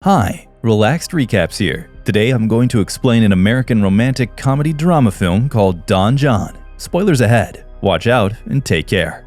Hi, Relaxed Recaps here. Today I'm going to explain an American romantic comedy drama film called Don John. Spoilers ahead. Watch out and take care.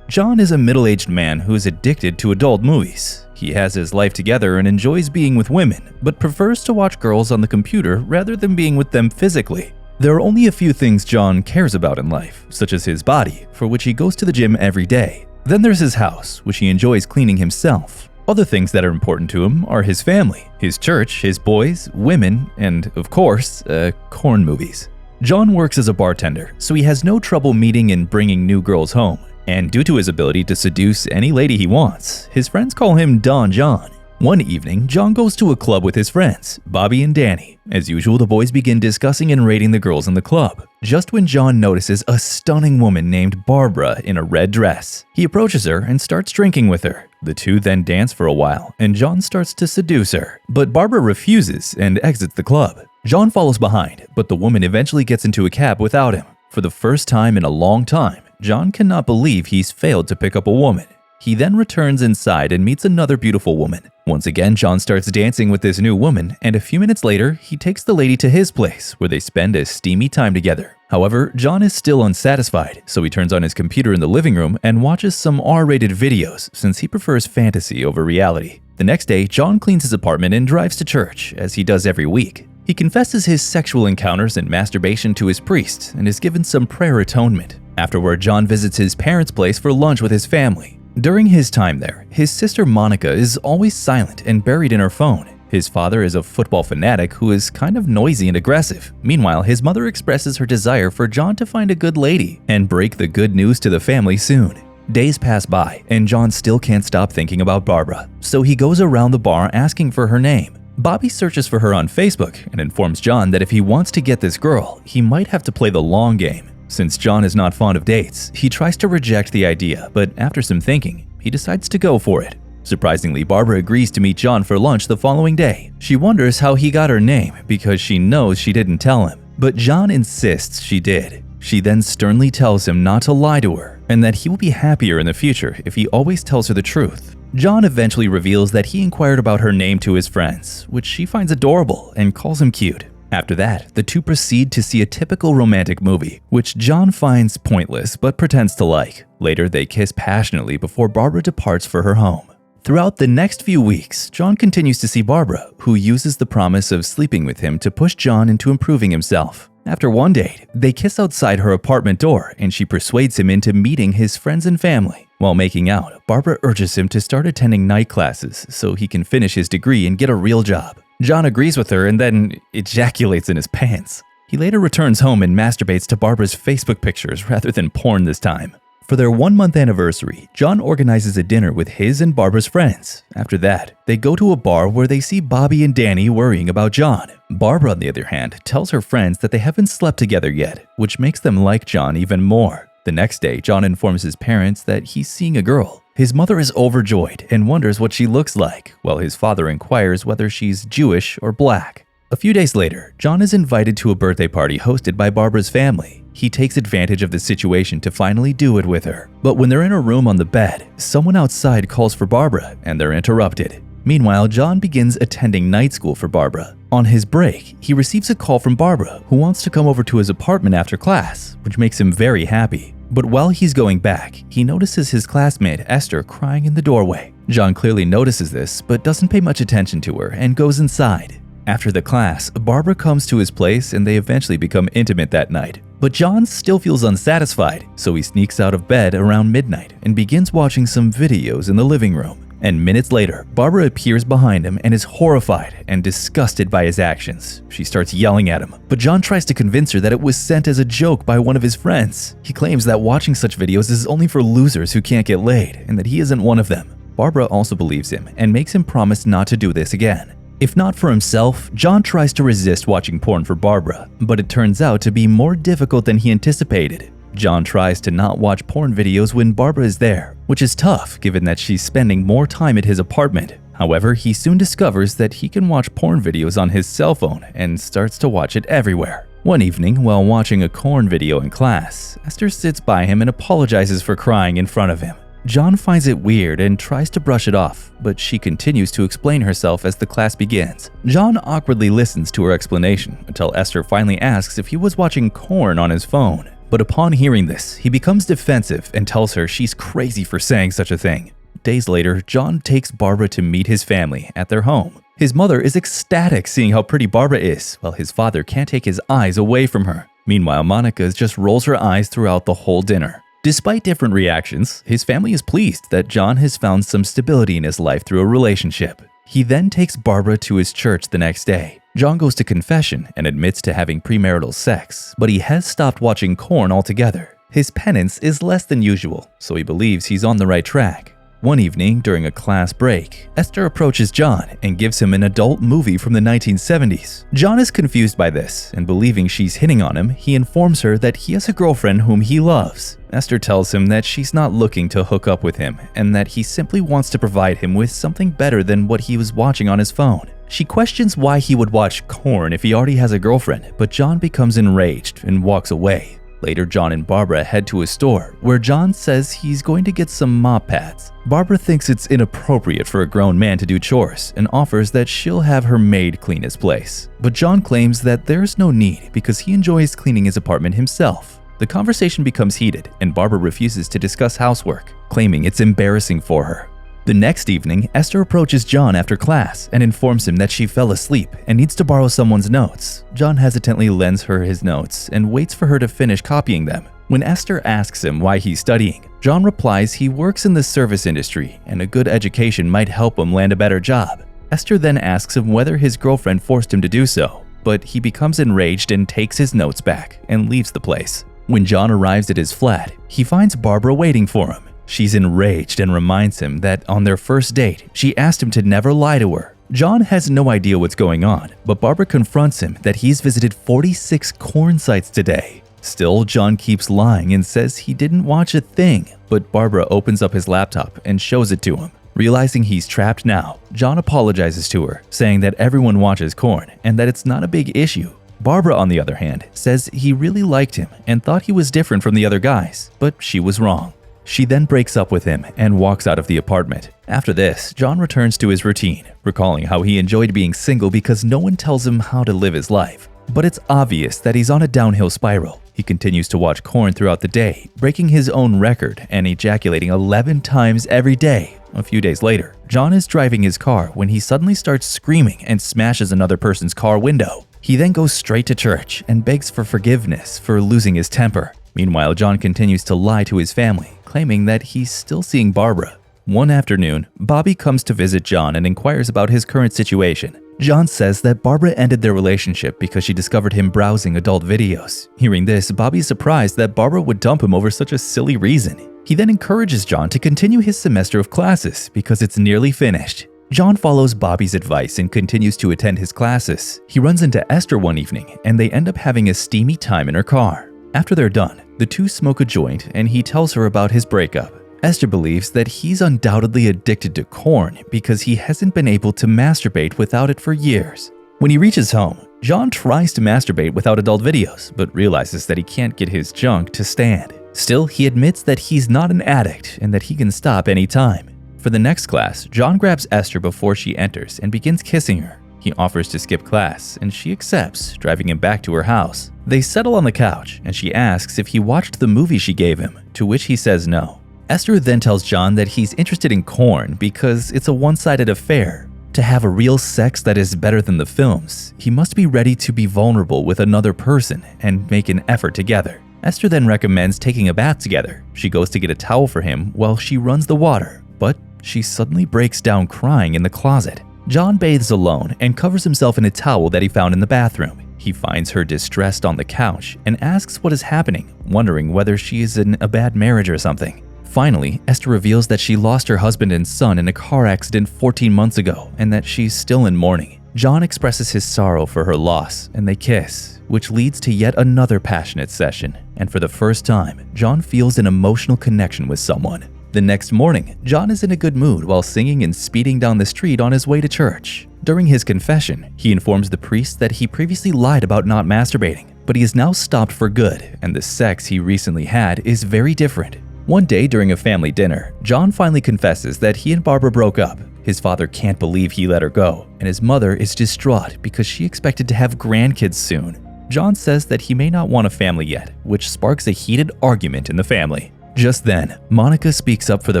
John is a middle-aged man who is addicted to adult movies. He has his life together and enjoys being with women, but prefers to watch girls on the computer rather than being with them physically. There are only a few things John cares about in life, such as his body, for which he goes to the gym every day. Then there's his house, which he enjoys cleaning himself. Other things that are important to him are his family, his church, his boys, women, and, of course, corn movies. John works as a bartender, so he has no trouble meeting and bringing new girls home. And due to his ability to seduce any lady he wants, his friends call him Don John. One evening, John goes to a club with his friends, Bobby and Danny. As usual, the boys begin discussing and rating the girls in the club. Just when John notices a stunning woman named Barbara in a red dress, he approaches her and starts drinking with her. The two then dance for a while, and John starts to seduce her. But Barbara refuses and exits the club. John follows behind, but the woman eventually gets into a cab without him. For the first time in a long time, John cannot believe he's failed to pick up a woman. He then returns inside and meets another beautiful woman. Once again, John starts dancing with this new woman, and a few minutes later, he takes the lady to his place, where they spend a steamy time together. However, John is still unsatisfied, so he turns on his computer in the living room and watches some R-rated videos, since he prefers fantasy over reality. The next day, John cleans his apartment and drives to church, as he does every week. He confesses his sexual encounters and masturbation to his priest, and is given some prayer atonement. Afterward, John visits his parents' place for lunch with his family. During his time there, his sister Monica is always silent and buried in her phone. His father is a football fanatic who is kind of noisy and aggressive. Meanwhile, his mother expresses her desire for John to find a good lady and break the good news to the family soon. Days pass by, and John still can't stop thinking about Barbara, so he goes around the bar asking for her name. Bobby searches for her on Facebook and informs John that if he wants to get this girl, he might have to play the long game. Since John is not fond of dates, he tries to reject the idea, but after some thinking, he decides to go for it. Surprisingly, Barbara agrees to meet John for lunch the following day. She wonders how he got her name because she knows she didn't tell him, but John insists she did. She then sternly tells him not to lie to her and that he will be happier in the future if he always tells her the truth. John eventually reveals that he inquired about her name to his friends, which she finds adorable and calls him cute. After that, the two proceed to see a typical romantic movie, which John finds pointless but pretends to like. Later, they kiss passionately before Barbara departs for her home. Throughout the next few weeks, John continues to see Barbara, who uses the promise of sleeping with him to push John into improving himself. After one date, they kiss outside her apartment door, and she persuades him into meeting his friends and family. While making out, Barbara urges him to start attending night classes so he can finish his degree and get a real job. John agrees with her and then ejaculates in his pants. He later returns home and masturbates to Barbara's Facebook pictures rather than porn this time. For their 1-month anniversary, John organizes a dinner with his and Barbara's friends. After that, they go to a bar where they see Bobby and Danny worrying about John. Barbara, on the other hand, tells her friends that they haven't slept together yet, which makes them like John even more. The next day, John informs his parents that he's seeing a girl. His mother is overjoyed and wonders what she looks like, while his father inquires whether she's Jewish or black. A few days later, John is invited to a birthday party hosted by Barbara's family. He takes advantage of the situation to finally do it with her. But when they're in a room on the bed, someone outside calls for Barbara and they're interrupted. Meanwhile, John begins attending night school for Barbara. On his break, he receives a call from Barbara, who wants to come over to his apartment after class, which makes him very happy. But while he's going back, he notices his classmate Esther crying in the doorway. John clearly notices this, but doesn't pay much attention to her and goes inside. After the class, Barbara comes to his place and they eventually become intimate that night. But John still feels unsatisfied, so he sneaks out of bed around midnight and begins watching some videos in the living room. And minutes later, Barbara appears behind him and is horrified and disgusted by his actions. She starts yelling at him, but John tries to convince her that it was sent as a joke by one of his friends. He claims that watching such videos is only for losers who can't get laid and that he isn't one of them. Barbara also believes him and makes him promise not to do this again. If not for himself, John tries to resist watching porn for Barbara, but it turns out to be more difficult than he anticipated. John tries to not watch porn videos when Barbara is there, which is tough given that she's spending more time at his apartment. However, he soon discovers that he can watch porn videos on his cell phone and starts to watch it everywhere. One evening, while watching a porn video in class, Esther sits by him and apologizes for crying in front of him. John finds it weird and tries to brush it off, but she continues to explain herself as the class begins. John awkwardly listens to her explanation until Esther finally asks if he was watching Korn on his phone. But upon hearing this, he becomes defensive and tells her she's crazy for saying such a thing. Days later, John takes Barbara to meet his family at their home. His mother is ecstatic seeing how pretty Barbara is, while his father can't take his eyes away from her. Meanwhile, Monica just rolls her eyes throughout the whole dinner. Despite different reactions, his family is pleased that John has found some stability in his life through a relationship. He then takes Barbara to his church the next day. John goes to confession and admits to having premarital sex, but he has stopped watching Korn altogether. His penance is less than usual, so he believes he's on the right track. One evening, during a class break, Esther approaches John and gives him an adult movie from the 1970s. John is confused by this, and believing she's hitting on him, he informs her that he has a girlfriend whom he loves. Esther tells him that she's not looking to hook up with him, and that he simply wants to provide him with something better than what he was watching on his phone. She questions why he would watch Korn if he already has a girlfriend, but John becomes enraged and walks away. Later, John and Barbara head to a store where John says he's going to get some mop pads. Barbara thinks it's inappropriate for a grown man to do chores and offers that she'll have her maid clean his place. But John claims that there's no need because he enjoys cleaning his apartment himself. The conversation becomes heated and Barbara refuses to discuss housework, claiming it's embarrassing for her. The next evening, Esther approaches John after class and informs him that she fell asleep and needs to borrow someone's notes. John hesitantly lends her his notes and waits for her to finish copying them. When Esther asks him why he's studying, John replies he works in the service industry and a good education might help him land a better job. Esther then asks him whether his girlfriend forced him to do so, but he becomes enraged and takes his notes back and leaves the place. When John arrives at his flat, he finds Barbara waiting for him. She's enraged and reminds him that on their first date, she asked him to never lie to her. John has no idea what's going on, but Barbara confronts him that he's visited 46 Korn sites today. Still, John keeps lying and says he didn't watch a thing, but Barbara opens up his laptop and shows it to him. Realizing he's trapped now, John apologizes to her, saying that everyone watches Korn and that it's not a big issue. Barbara, on the other hand, says he really liked him and thought he was different from the other guys, but she was wrong. She then breaks up with him and walks out of the apartment. After this, John returns to his routine, recalling how he enjoyed being single because no one tells him how to live his life. But it's obvious that he's on a downhill spiral. He continues to watch Korn throughout the day, breaking his own record and ejaculating 11 times every day. A few days later, John is driving his car when he suddenly starts screaming and smashes another person's car window. He then goes straight to church and begs for forgiveness for losing his temper. Meanwhile, John continues to lie to his family, claiming that he's still seeing Barbara. One afternoon, Bobby comes to visit John and inquires about his current situation. John says that Barbara ended their relationship because she discovered him browsing adult videos. Hearing this, Bobby is surprised that Barbara would dump him over such a silly reason. He then encourages John to continue his semester of classes because it's nearly finished. John follows Bobby's advice and continues to attend his classes. He runs into Esther one evening and they end up having a steamy time in her car. After they're done, the two smoke a joint and he tells her about his breakup. Esther believes that he's undoubtedly addicted to Korn because he hasn't been able to masturbate without it for years. When he reaches home, John tries to masturbate without adult videos, but realizes that he can't get his junk to stand. Still, he admits that he's not an addict and that he can stop anytime. For the next class, John grabs Esther before she enters and begins kissing her. He offers to skip class, and she accepts, driving him back to her house. They settle on the couch, and she asks if he watched the movie she gave him, to which he says no. Esther then tells John that he's interested in Korn because it's a one-sided affair. To have a real sex that is better than the films, he must be ready to be vulnerable with another person and make an effort together. Esther then recommends taking a bath together. She goes to get a towel for him while she runs the water, but she suddenly breaks down crying in the closet. John bathes alone and covers himself in a towel that he found in the bathroom. He finds her distressed on the couch and asks what is happening, wondering whether she is in a bad marriage or something. Finally, Esther reveals that she lost her husband and son in a car accident 14 months ago and that she's still in mourning. John expresses his sorrow for her loss and they kiss, which leads to yet another passionate session. And for the first time, John feels an emotional connection with someone. The next morning, John is in a good mood while singing and speeding down the street on his way to church. During his confession, he informs the priest that he previously lied about not masturbating, but he is now stopped for good, and the sex he recently had is very different. One day during a family dinner, John finally confesses that he and Barbara broke up. His father can't believe he let her go, and his mother is distraught because she expected to have grandkids soon. John says that he may not want a family yet, which sparks a heated argument in the family. Just then, Monica speaks up for the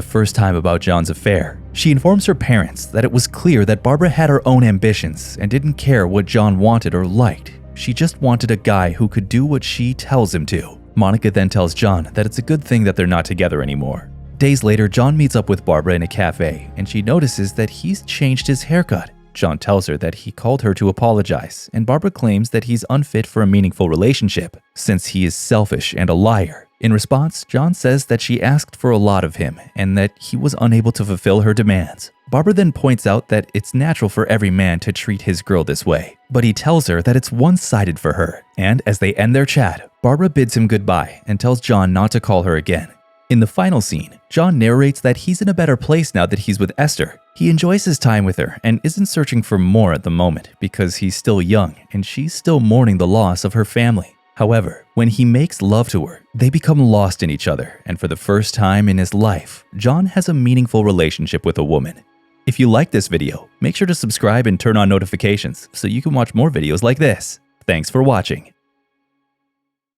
first time about John's affair. She informs her parents that it was clear that Barbara had her own ambitions and didn't care what John wanted or liked. She just wanted a guy who could do what she tells him to. Monica then tells John that it's a good thing that they're not together anymore. Days later, John meets up with Barbara in a cafe, and she notices that he's changed his haircut. John tells her that he called her to apologize, and Barbara claims that he's unfit for a meaningful relationship, since he is selfish and a liar. In response, John says that she asked for a lot of him, and that he was unable to fulfill her demands. Barbara then points out that it's natural for every man to treat his girl this way, but he tells her that it's one-sided for her, and as they end their chat, Barbara bids him goodbye and tells John not to call her again. In the final scene, John narrates that he's in a better place now that he's with Esther. He enjoys his time with her and isn't searching for more at the moment because he's still young and she's still mourning the loss of her family. However, when he makes love to her, they become lost in each other, and for the first time in his life, John has a meaningful relationship with a woman. If you like this video, make sure to subscribe and turn on notifications so you can watch more videos like this. Thanks for watching.